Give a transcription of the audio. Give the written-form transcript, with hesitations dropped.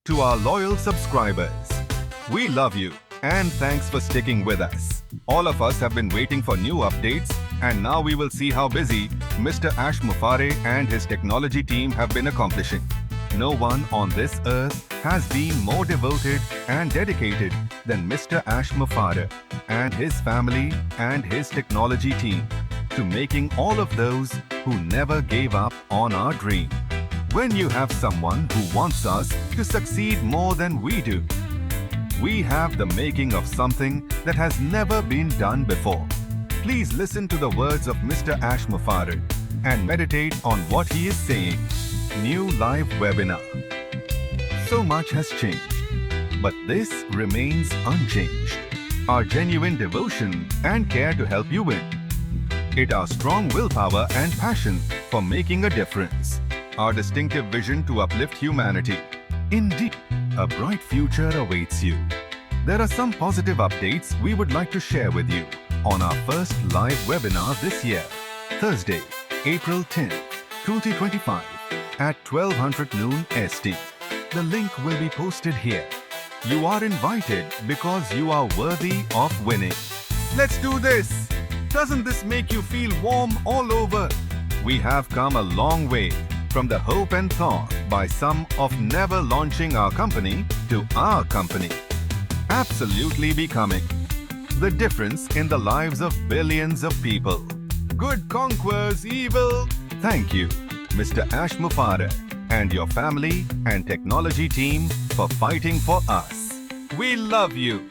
to our loyal subscribers. We love you and thanks for sticking with us. All of us have been waiting for new updates, and now we will see how busy Mr. Ash Mufareh and his technology team have been accomplishing. No one on this earth has been more devoted and dedicated than Mr. Ash Mufareh and his family and his technology team to making all of those who never gave up on our dream. When you have someone who wants us to succeed more than we do, we have the making of something that has never been done before. Please listen to the words of Mr. Ash Mufareh and meditate on what he is saying. New live webinar. So much has changed, but this remains unchanged. Our genuine devotion and care to help you win. It our strong willpower and passion for making a difference. Our distinctive vision to uplift humanity. Indeed, a bright future awaits you. There are some positive updates we would like to share with you on our first live webinar this year, Thursday, April 10th, 2025 at 1200 noon ST. The link will be posted here. You are invited because you are worthy of winning. Let's do this! Doesn't this make you feel warm all over? We have come a long way from the hope and thought by some of never launching our company to our company. Absolutely becoming the difference in the lives of billions of people. Good conquers evil. Thank you, Mr. Ash Mufareh and your family and technology team for fighting for us. We love you.